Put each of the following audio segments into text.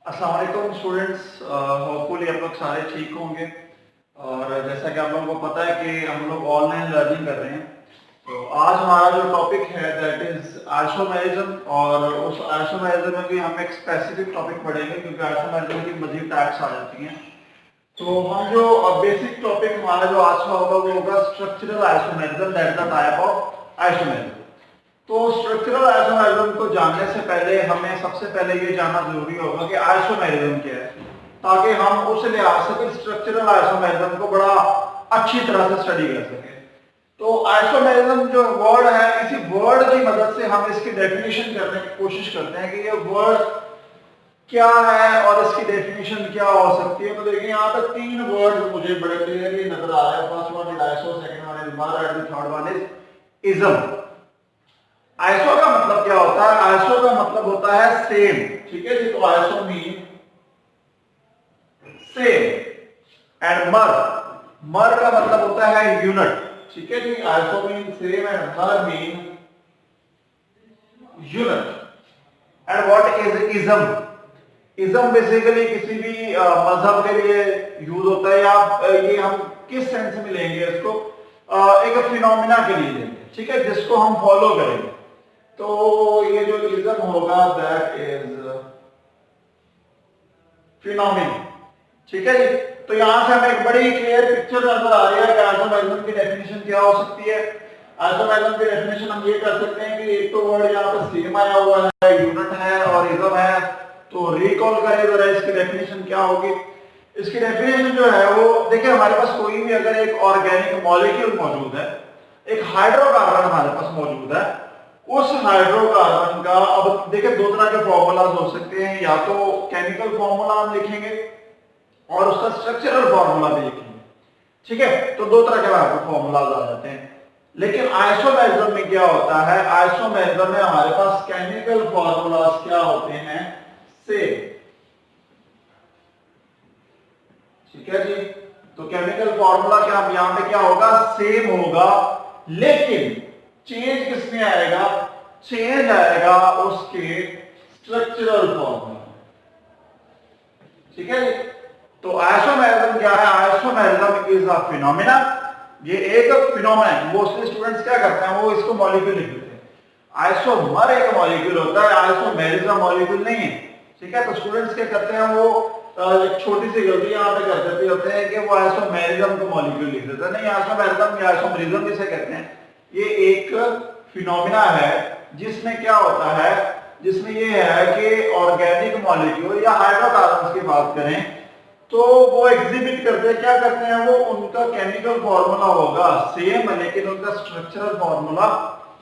अस्सलाम वालेकुम students, hopefully आप लोग सारे ठीक होंगे। और जैसा कि आप लोगों को पता है कि हम लोग ऑनलाइन लर्निंग कर रहे हैं, तो आज हमारा जो टॉपिक है दैट इज आइसोमेरिज्म। और उस आइसोमेरिज्म में भी हम एक स्पेसिफिक टॉपिक पढ़ेंगे क्योंकि आइसोमेरिज्म की मजीद टाइप्स आ जाती हैं। तो हम जो बेसिक टॉपिक हमारा जो आज का होगा वो होगा structural isomerism, that is the type of isomerism. तो स्ट्रक्चरल आइसोमेरिज्म को जानने से पहले हमें सबसे पहले ये जानना जरूरी होगा कि आइसोमेरिज्म क्या है, ताकि हम उस लिहाज से फिर स्ट्रक्चरल आइसोमेरिज्म को बड़ा अच्छी तरह से स्टडी कर सकें। तो आइसोमेरिज्म जो वर्ड है, इसी वर्ड की मदद से हम इसकी डेफिनेशन करने की कोशिश करते हैं कि ये वर्ड क्या है और इसकी डेफिनेशन क्या हो सकती है। तो देखिए यहाँ पे तीन वर्ड मुझे बड़े क्लियरली नजर आ रहे हैं। First one is iso, second one is mer and the third one is ism. Iso का मतलब क्या होता है? आइसो का मतलब होता है सेम, ठीक है जी। तो आइसो मीन सेम। एंड मर, मर का मतलब होता है यूनिट, ठीक है जी। आइसो मीन सेम एंड मर mean unit. And what is ism? Ism basically किसी भी मजहब के लिए यूज होता है, या ये हम किस सेंस में लेंगे इसको, एक फिनोमिना के लिए लेंगे, ठीक है, जिसको हम फॉलो करेंगे। तो ये जो इज्म होगा दैट इज फिनोमिना, ठीक है जी। तो यहां से हमें एक बड़ी क्लियर पिक्चर नजर आ रही है कि आइसोमेरिज्म की डेफिनेशन क्या हो सकती है। आइसोमेरिज्म की डेफिनेशन हम ये कर सकते हैं कि एक तो वर्ड यहाँ पे सेम आया हुआ है, यूनिट है और इज्म है। तो रिकॉल करें जरा इसकी डेफिनेशन क्या होगी। इसकी डेफिनेशन जो है वो देखिए, हमारे पास कोई भी अगर एक ऑर्गेनिक मॉलिक्यूल मौजूद है, एक हाइड्रोकार्बन हमारे पास मौजूद है, उस हाइड्रोकार्बन का अब देखिए दो तरह के फॉर्मूलाज हो सकते हैं। या तो केमिकल फॉर्मूला हम लिखेंगे और उसका स्ट्रक्चरल फॉर्मूला भी लिखेंगे, ठीक है। तो दो तरह के हमारे पास फॉर्मूलाज आ जाते हैं। लेकिन आइसोमेरिज्म में क्या होता है? आइसोमेरिज्म में हमारे पास केमिकल फॉर्मूलाज क्या होते हैं? सेम, ठीक है जी। तो केमिकल फॉर्मूला क्या, यहां पे क्या होगा? सेम होगा। लेकिन चेंज किसमें आएगा? चेंज आएगा उसके स्ट्रक्चरल फॉर्मूला, ठीक है जी। तो आइसोमेरिज्म क्या है? Isomerism is a phenomena. ये एक फिनोमेना है। मोस्टली स्टूडेंट्स क्या करते हैं, वो इसको मॉलिक्यूल लिख देते हैं। आइसोमर एक मॉलिक्यूल होता है, आइसोमेरिज्म मॉलिक्यूल नहीं है, ठीक है। तो स्टूडेंट्स क्या करते हैं, वो एक छोटी सी गलती यहाँ पे कर देते होते हैं कि वो आइसोमेरिज्म को मॉलिक्यूल लिख देते हैं। नहीं, आइसोमेरिज्म या आइसोमेरिज्म जिसे कहते हैं, ये एक फिनोमेना है जिसमें क्या होता है, जिसमें ये है कि ऑर्गेनिक मॉलिक्यूल या हाइड्रोकार्बन्स की बात करें तो वो एग्जिबिट करते हैं, क्या करते हैं वो, उनका केमिकल फॉर्मूला होगा सेम लेकिन उनका स्ट्रक्चरल फॉर्मूला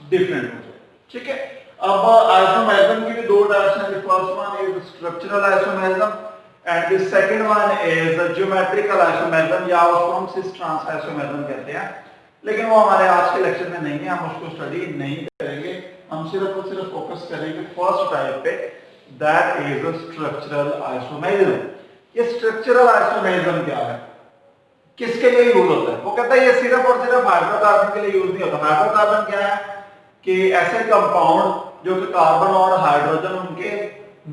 डिफरेंट हो जाए, ठीक है। अब आइसोमेरिज्म की भी दो टाइप्स हैं। First one is structural isomerism and the second one is geometrical isomerism, या उसको हम सिस ट्रांस आइसोमेरिज्म कहते हैं। लेकिन वो हमारे आज के लेक्चर में नहीं है, हम उसको स्टडी नहीं करेंगे। हम सिर्फ और सिर्फ फोकस करेंगे फर्स्ट टाइप पे, दैट इज स्ट्रक्चरल आइसोमेरिज्म। ये स्ट्रक्चरल आइसोमेरिज्म क्या है, किसके लिए यूज होता है? वो कहता है ये सिर्फ और सिर्फ हाइड्रोकार्बन के लिए यूज नहीं होता। हाइड्रोकार्बन क्या है कि ऐसे कंपाउंड जो कि कार्बन और हाइड्रोजन उनके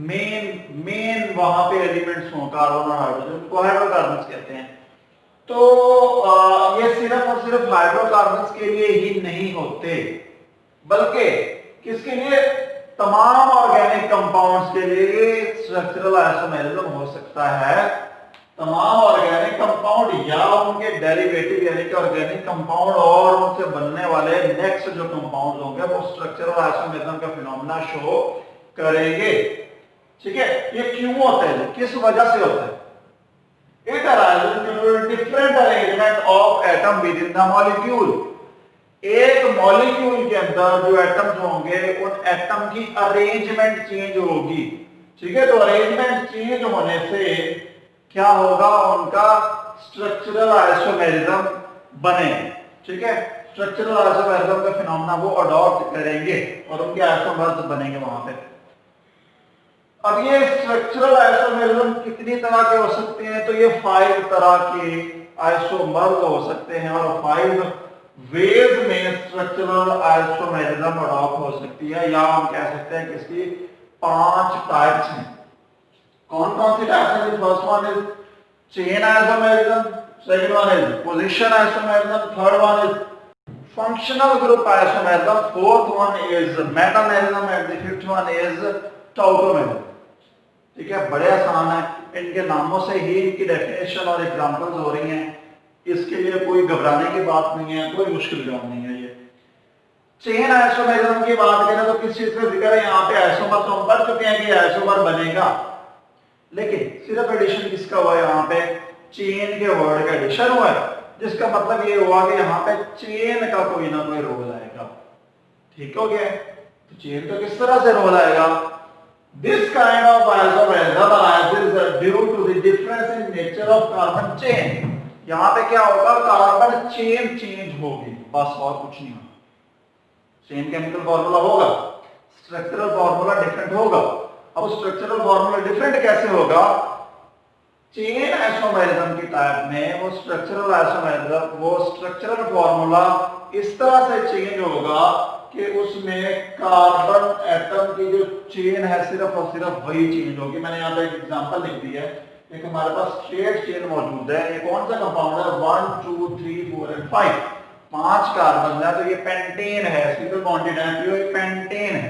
मेन मेन वहां पे एलिमेंट्स हों, कार्बन और हाइड्रोजन, को हाइड्रोकार्बन्स कहते हैं। तो ये सिर्फ और सिर्फ हाइड्रोकार्बन्स के लिए ही नहीं होते, बल्कि किसके लिए? तमाम ऑर्गेनिक कंपाउंड्स के लिए स्ट्रक्चरल आइसोमेरिज्म हो सकता है। तमाम ऑर्गेनिक कंपाउंड या उनके डेरिवेटिव यानी कि ऑर्गेनिक कंपाउंड और उनसे बनने वाले नेक्स्ट जो कंपाउंड होंगे वो स्ट्रक्चरल आइसोमेरिज्म का फिनोमेना शो करेंगे, ठीक है। ये क्यों होता है, किस वजह से होता है? It arises due to different arrangement of atom within the molecule। एक मॉलिक्यूल के अंदर जो एटम्स होंगे उन एटम की अरेंजमेंट चेंज होगी, ठीक है। तो अरेंजमेंट चेंज होने से क्या होगा? उनका स्ट्रक्चरल आइसोमेरिज्म बनेगा, ठीक है। स्ट्रक्चरल आइसोमेरिज्म का फिनोमेना वो अडॉप्ट करेंगे और उनके आइसोमर्स बनेंगे वहां पे। अब ये स्ट्रक्चरल आइसोमेरिज्म कितनी तरह के हो सकते हैं? तो ये 5 तरह के आइसोमर्स हो सकते हैं और 5 वेज में स्ट्रक्चरल आइसोमेरिज्म अडॉप्ट हो सकती है, या हम कह सकते हैं कि इसकी 5 टाइप्स हैं। कौन सी टाइप है? First one is chain isomerism, second one is position isomerism, third one is functional group isomerism, fourth one is metamerism and the fifth one is tautomerism. ठीक है, बड़े आसान है, इनके नामों से ही इनकी डेफिनेशन और एग्जांपल्स हो रही हैं, इसके लिए कोई घबराने की बात नहीं है, कोई मुश्किल काम नहीं है। ये चेन आइसोमेरिज्म की बात करें तो किस चीज का जिक्र है यहाँ पे? आइसोमर तो हम पढ़ चुके हैं कि आइसोमर बनेगा, लेकिन सिर्फ एडिशन किसका हुआ है? यहाँ पे चेन के वर्ड का एडिशन हुआ है, जिसका मतलब ये हुआ कि यहाँ पे चेन का कोई ना कोई रोल आएगा। ठीक हो गया? तो चेन का किस तरह से रोल आएगा? This kind of isomerism arises due to the difference in nature of carbon chain. यहाँ पे क्या होगा? कार्बन चेन चेंज होगी, बस और कुछ नहीं होगा। चेन केमिकल फॉर्मूला होगा, स्ट्रक्चरल फॉर्मूला डिफरेंट होगा। अब स्ट्रक्चरल फॉर्मूला डिफरेंट कैसे होगा? चेन आइसोमेरिज्म की टाइप में वो स्ट्रक्चरल फॉर्मूला इस तरह से चेंज होगा कि उसमें कार्बन एटम की जो चेन है सिर्फ और सिर्फ वही चेंज होगी। मैंने यहाँ पे एक एग्जांपल लिख दी है, एक हमारे पास स्ट्रेट चेन मौजूद है। ये कौन सा कंपाउंड है? 1 2 3 4 एंड 5, 5 कार्बन है, तो ये पेंटेन है, सिंगल बॉन्डेड है, तो ये पेंटेन है।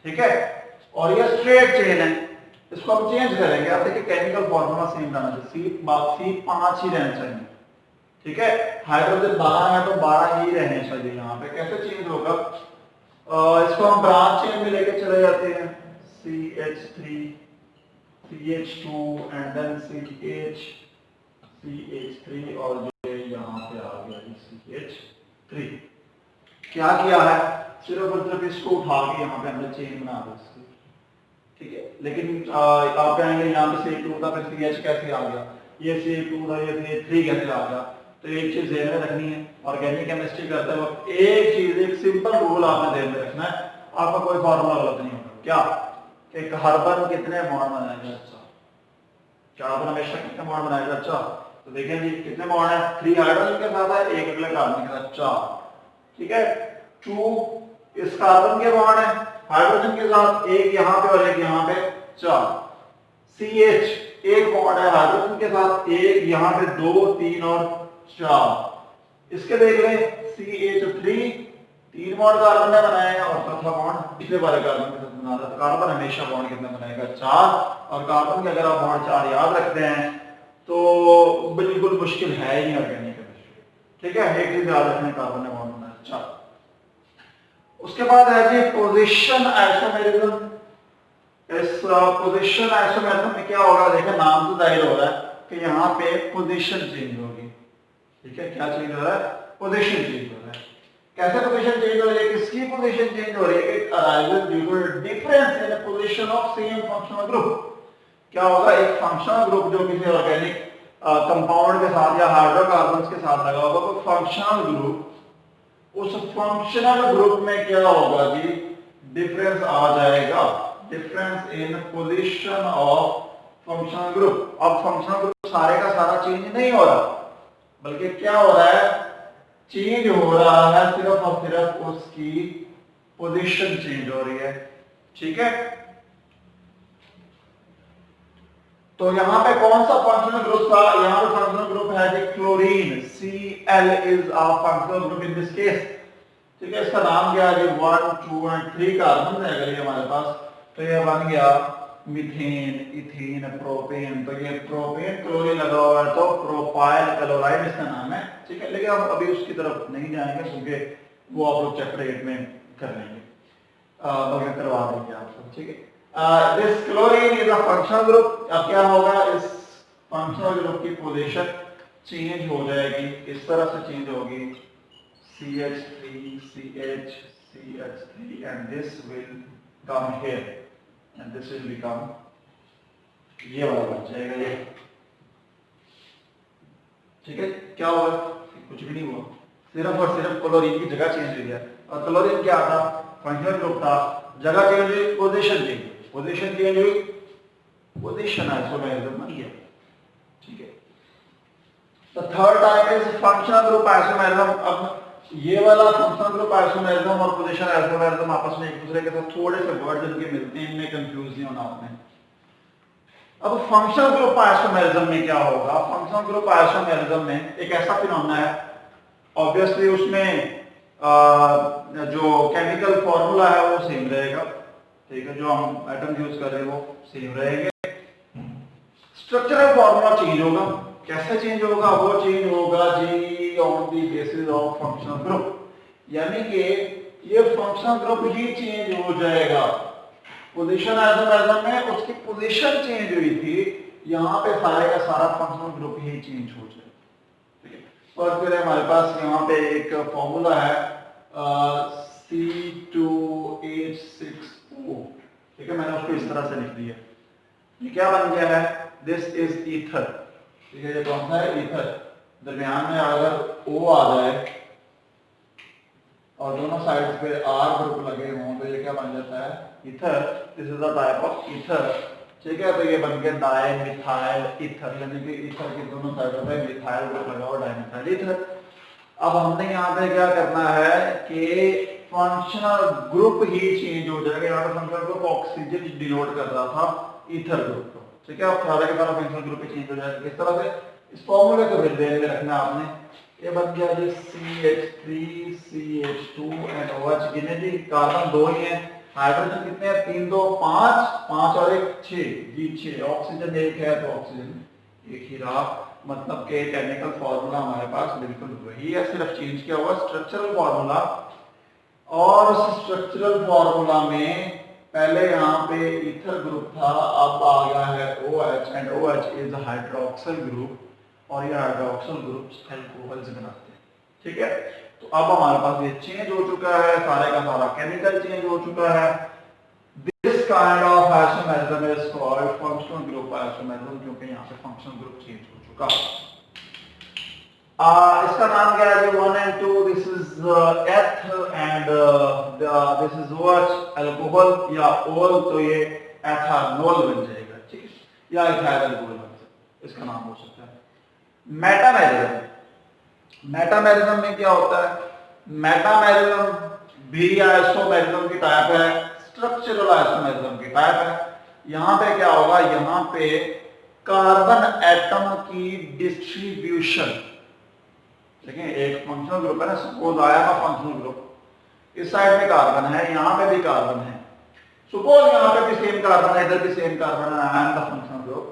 ठीक है, और ये स्ट्रेट चेन है, इसको हम चेंज करेंगे। आप देखिए केमिकल फॉर्मूला सेम रहना चाहिए, C5 ही रहना चाहिए। ठीक है, हाइड्रोजन 12 है तो 12 ही रहने चाहिए। यहाँ पे कैसे चेंज होगा? इसको हम ब्रांच चेन में लेके चले जाते हैं, CH3 CH2 and then CH3 और ये यहाँ पे आ गया CH3। क्या किया है? सिर्फ और सिर्फ इसको उठा के यहाँ पे हमने चेन बना दी। ठीक है, लेकिन आप कहेंगे यहाँ पे CH2 था, फिर CH कैसे आ गया? ये CH2 था, ये CH3 कैसे आ गया? तो एक चीज ध्यान में रखनी है, ऑर्गेनिक केमिस्ट्री करते वक्त एक चीज, एक सिंपल रूल आपने ध्यान में रखना है, आपका कोई फॉर्मूला गलत नहीं होगा। क्या? कि कार्बन कितने बॉन्ड बनाएगा? अच्छा, कार्बन हमेशा कितने बॉन्ड बनाएगा? अच्छा, तो देखें जी कितने बॉन्ड है? 3 हाइड्रोजन के साथ है, एक अगले कार्बन के साथ 4। ठीक है, 2 इस कार्बन के बॉन्ड है, हाइड्रोजन के साथ एक यहाँ पे और एक यहाँ पे 4। CH एक बॉन्ड है हाइड्रोजन के साथ, एक यहाँ पे 2 3 और 4। इसके देख लें CH3 3 बॉन्ड कार्बन ने बनाया और चौथा बॉन्ड पिछले वाले कार्बन के साथ बना रहा है। कार्बन हमेशा बॉन्ड कितना बनाएगा? 4। और कार्बन के अगर आप बॉन्ड 4 याद रखते हैं तो बिल्कुल मुश्किल है ही नहीं ऑर्गेनिक केमिस्ट्री। ठीक है, एक चीज याद रखने, कार्बन ने बॉन्ड बनाया 4। उसके बाद है जी पोजीशन आइसोमेरिज्म। इस पोजीशन आइसोमेरिज्म में क्या होगा? देखिए नाम से जाहिर हो रहा है कि यहाँ पे पोजीशन चेंज होगी। ठीक है, क्या चेंज हो रहा है? पोजीशन चेंज हो रहा है। कैसे पोजीशन चेंज हो रही है? किसकी पोजीशन चेंज हो रही है? It arises due to difference in the position of same functional group. क्या होगा? एक फंक्शनल ग्रुप जो किसी ऑर्गेनिक कंपाउंड के साथ या हाइड्रोकार्बन्स के साथ लगा होगा, वो फंक्शनल ग्रुप, उस फंक्शनल ग्रुप में क्या होगा जी? डिफरेंस आ जाएगा, difference in position of functional group. अब फंक्शनल ग्रुप सारे का सारा चेंज नहीं हो रहा, बल्कि क्या हो रहा है? चेंज हो रहा है सिर्फ और सिर्फ उसकी पोजीशन चेंज हो रही है। ठीक है, तो यहाँ पे कौन सा फंक्शनल ग्रुप था? यहाँ पे फंक्शनल ग्रुप है जी chlorine, Cl is a functional group in this case. ठीक है, इसका नाम क्या है? 1 2 एंड 3 कार्बन है अगर ये हमारे पास, तो ये बन गया मीथेन, इथेन, प्रोपेन। तो ये प्रोपेन क्लोरीन लगा हुआ है तो प्रोपाइल क्लोराइड इसका नाम है। ठीक है, लेकिन हम अभी उसकी तरफ नहीं जाएंगे क्योंकि वो आप लोग चैप्टर 8 में कर लेंगे, बल्कि करवा देंगे आपको। ठीक है, this chlorine is a functional group. अब क्या होगा? इस फंक्शनल ग्रुप की पोजीशन चेंज हो जाएगी, इस तरह से चेंज होगी, CH3 CH CH3 and this will come here and this will become, ये वाला बन जाएगा ये। ठीक है, क्या होगा? कुछ भी नहीं हुआ, सिर्फ और सिर्फ क्लोरीन की जगह चेंज हुई है। और क्लोरीन क्या था? फंक्शनल ग्रुप था, जगह चेंज हुई, पोजीशन चेंज, पोजीशन चेंज हुई, पोजीशन आइसोमेरिज्म बन गया। ठीक है, तो third type is functional group isomerism. अब ये वाला फंक्शनल ग्रुप आइसोमेरिज्म और पोजीशन आइसोमेरिज्म आपस में एक दूसरे के साथ थोड़े से वर्ड जिनके मिलते हैं, इनमें कंफ्यूज नहीं होना आपने। अब फंक्शनल ग्रुप आइसोमेरिज्म में क्या होगा? फंक्शनल ग्रुप आइसोमेरिज्म में एक ऐसा फिनोमेना है, ऑब्वियसली उसमें जो केमिकल फॉर्मूला है वो सेम रहेगा, ठीक है, जो हम एटम यूज कर रहे हैं वो सेम रहेंगे। स्ट्रक्चरल फॉर्मूला चेंज होगा। कैसे चेंज होगा? वो चेंज होगा जी on the basis of functional group, यानी कि ये फंक्शनल ग्रुप ही चेंज हो जाएगा। पोजीशन आइसोमेरिज्म में उसकी पोजीशन चेंज हुई थी, यहाँ पे सारे का सारा फंक्शनल ग्रुप ही चेंज हो जाएगा, ठीक है। और फिर हमारे पास यहाँ पे एक फॉर्मूला है C2H6O, ठीक है, मैंने उसको इस तरह से लिख दिया। ये क्या बन गया है? दिस इज ईथर, ठीक है। ये कौन सा है? ईथर। दरमियान में अगर O आ जाए और दोनों साइड्स पे R ग्रुप लगे हों तो ये क्या बन जाता है? Ether. This is the type of ether, ठीक है। तो ये बन गया डाई मिथाइल ईथर, यानी कि ईथर के दोनों साइडों पे मिथाइल ग्रुप लगा हुआ डाइमिथाइल ईथर। अब हमने यहाँ पे क्या करना है कि फंक्शनल ग्रुप ही चेंज हो जाएगा। यहाँ पे फंक्शनल ग्रुप ऑक्सीजन डिनोट कर रहा था ईथर ग्रुप को, ठीक है। अब सारे के सारा फंक्शनल ग्रुप ही चेंज हो जाएगा। किस तरह से? इस फॉर्मूले को फिर ध्यान में रखना आपने। ये बन गया जी CH3 CH2 एंड OH। गिने जी, कार्बन 2 ही है, हाइड्रोजन कितने हैं? 3 2 5, 5 और 1 6 जी 6। ऑक्सीजन 1 है तो ऑक्सीजन 1 ही रहा, मतलब के केमिकल फॉर्मूला हमारे पास बिल्कुल वही है, सिर्फ चेंज किया हुआ स्ट्रक्चरल फॉर्मूला। और उस स्ट्रक्चरल फॉर्मूला में पहले यहाँ पे ईथर ग्रुप था, अब आ गया है OH and OH is hydroxyl group, और ये हाइड्रोक्सिल ग्रुप्स अल्कोहल्स बनाते हैं, ठीक है। तो अब हमारे पास ये चेंज हो चुका है, सारे का सारा केमिकल चेंज हो चुका है। This kind of isomerism is called functional group isomerism, क्योंकि यहाँ पे फंक्शनल ग्रुप चेंज हो चुका है। इसका नाम क्या है? 1 and 2, दिस इज एथ and this is OH alcohol या ओल, तो ये एथानॉल बन जाएगा, ठीक है, या इथाइल अल्कोहल बन जाएगा, इसका नाम हो सकता है। मेटामेरिज्म, मेटामेरिज्म में क्या होता है? मेटामेरिज्म भी आइसोमेरिज्म की टाइप है, स्ट्रक्चरल आइसोमेरिज्म की टाइप है। यहाँ पे क्या होगा? यहाँ पे कार्बन एटम की डिस्ट्रीब्यूशन, देखिए एक फंक्शनल ग्रुप है ना, सपोज आया ना फंक्शनल ग्रुप, इस साइड में कार्बन है, यहाँ पे भी कार्बन है, सपोज यहाँ पे भी सेम कार्बन है, इधर भी सेम कार्बन है, I am the functional group,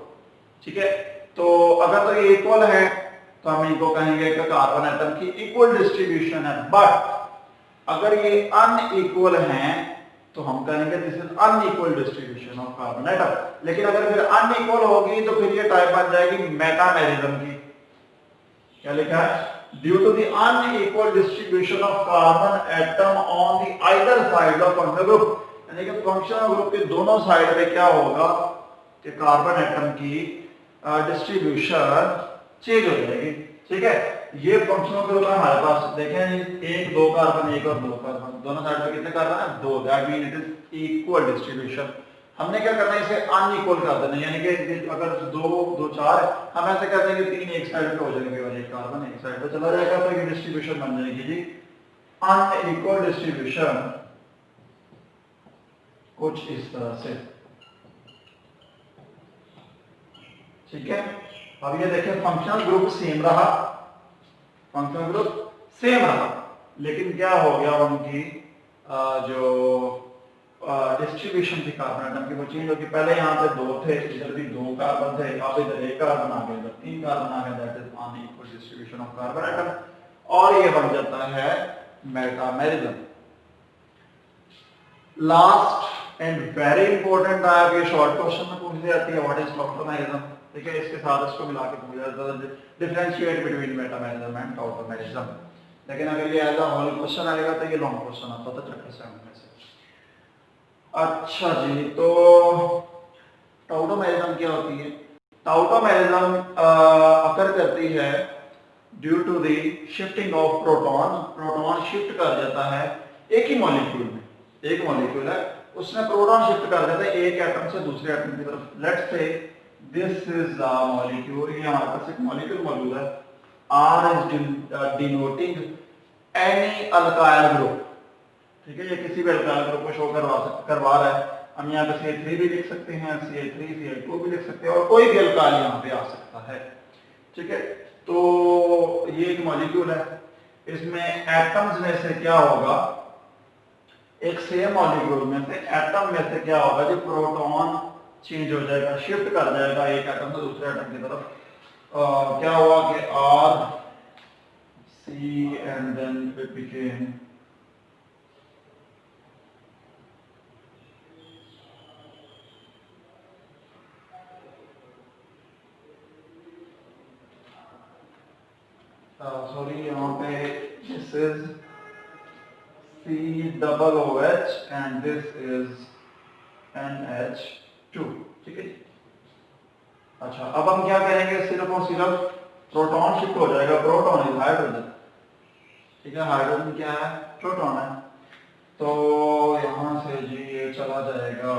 ठीक है। तो अगर तो ये इक्वल है तो हम इनको कहेंगे कि कार्बन एटम की इक्वल डिस्ट्रीब्यूशन है। बट अगर ये अनइक्वल हैं तो हम कहेंगे this is unequal distribution of carbon atom. लेकिन अगर फिर अनइक्वल होगी तो फिर ये टाइप बन जाएगी मेटामेरिज्म की। क्या लिखा है? Due to the unequal distribution of carbon atom on the either side of functional group, यानी कि फंक्शनल ग्रुप के दोनों साइड पे क्या होगा कि कार्बन एटम की डिस्ट्रीब्यूशन चेंज हो जाएगी, ठीक है। ये फंक्शनल ग्रुप है हमारे पास, देखें 1 2 कार्बन 1 और 2 कार्बन, दोनों साइड पे कितने कार्बन है? 2, that mean it is equal distribution. हमने क्या करना है? इसे अनइक्वल कर देना, यानी कि अगर 2 2 4 हम ऐसे कर देंगे 3 एक साइड पे हो जाएंगे और एक कार्बन एक साइड पे चला जाएगा, तो ये डिस्ट्रीब्यूशन बन जाएगी जी अनइक्वल डिस्ट्रीब्यूशन, कुछ इस तरह से, ठीक है। अब ये देखिए फंक्शनल ग्रुप सेम रहा, फंक्शनल ग्रुप सेम रहा, लेकिन क्या हो गया? उनकी जो डिस्ट्रीब्यूशन थी कार्बन एटम की वो चेंज होगी। पहले यहाँ पे 2 थे, इधर भी 2 कार्बन थे, अब इधर 1 कार्बन आ गया, इधर 3 कार्बन आ गया, that is unequal distribution of carbon atom, और ये बन जाता है metamerism. Last and very important type, ये शॉर्ट क्वेश्चन में पूछ दी जाती है, व्हाट इज टॉटोमेरिज्म, ठीक है। इसके साथ इसको मिला के पूछा जाता है differentiate between metamerism and tautomerism. लेकिन अगर ये एज अ होल क्वेश्चन आएगा तो ये लॉन्ग क्वेश्चन आता था चैप्टर 7 में से। अच्छा जी, तो टॉटोमेरिज्म क्या होती है? टॉटोमेरिज्म अकर करती है due to the shifting of proton, proton shift कर जाता है एक ही मॉलिक्यूल में, एक मॉलिक्यूल है उसमें प्रोटॉन शिफ्ट कर देता है एक एटम से दूसरे एटम की तरफ। Let's say this is a molecule, ये हमारे पास एक मॉलिक्यूल मौजूद है, R is denoting any alkyl group, ठीक है। ये किसी भी अल्काइल ग्रुप को शो करवा रहा है, हम यहाँ पे CH3 भी लिख सकते हैं, CH3 Cl2 भी लिख सकते हैं और कोई भी अल्काइल यहाँ पे आ सकता है। ठीक है, तो ये एक मॉलिक्यूल है, इसमें एटम्स में से क्या होगा, एक सेम मॉलिक्यूल में से एटम में से क्या होगा, जो प्रोटॉन चेंज हो जाएगा, शिफ्ट कर जाएगा एक एटम से दूसरे एटम की तरफ। क्या हुआ कि R C and then it became sorry, यहाँ पे this is COOH and this is NH2। ठीक है, अच्छा अब हम क्या करेंगे, सिर्फ और सिर्फ प्रोटॉन शिफ्ट हो जाएगा, प्रोटॉन इज हाइड्रोजन। ठीक है, हाइड्रोजन क्या है, प्रोटॉन है, तो यहां से जी ये चला जाएगा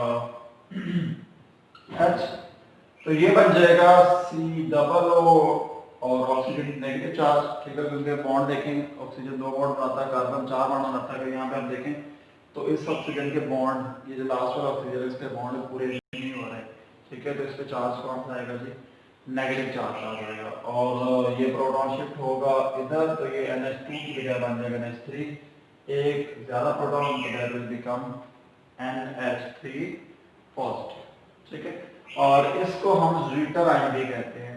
H, तो ये बन जाएगा COO और ऑक्सीजन नेगेटिव चार्ज। ठीक है, क्योंकि बॉन्ड देखें, ऑक्सीजन 2 बॉन्ड बनाता है, कार्बन 4 बॉन्ड बनाता है। यहाँ पे हम देखें तो इस ऑक्सीजन के बॉन्ड, ये जो लास्ट वाला ऑक्सीजन है, इसके बॉन्ड पूरे नहीं हो रहे हैं। ठीक है, तो इस पे चार्ज कौन सा आएगा जी, नेगेटिव चार्ज आ जाएगा, और ये प्रोटॉन शिफ्ट होगा इधर, तो ये NH2 की जगह बन जाएगा NH3, एक ज्यादा प्रोटॉन, तो that will become NH3 positive. ठीक है, और इसको हम ज़्विटर आयन भी कहते हैं।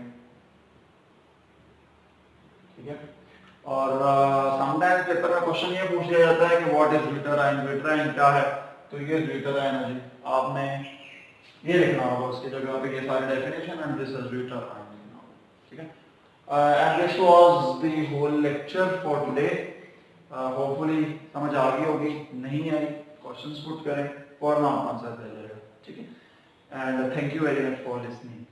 ठीक है, और समटाइम्स पेपर में क्वेश्चन ये पूछ लिया जाता है कि what is zwitter ion, ज़्विटर ion क्या है, तो ये ज़्विटर आयन है जी, आपने ये लिखना होगा उसकी जगह पे, ये सारी definition and this is zwitter ion लिखना होगा। ठीक है, and this was the whole lecture for today. Hopefully समझ आ गई होगी, नहीं आई क्वेश्चंस पुट करें, फॉर नाउ आंसर दे जाएगा। ठीक है, and thank you very much for listening.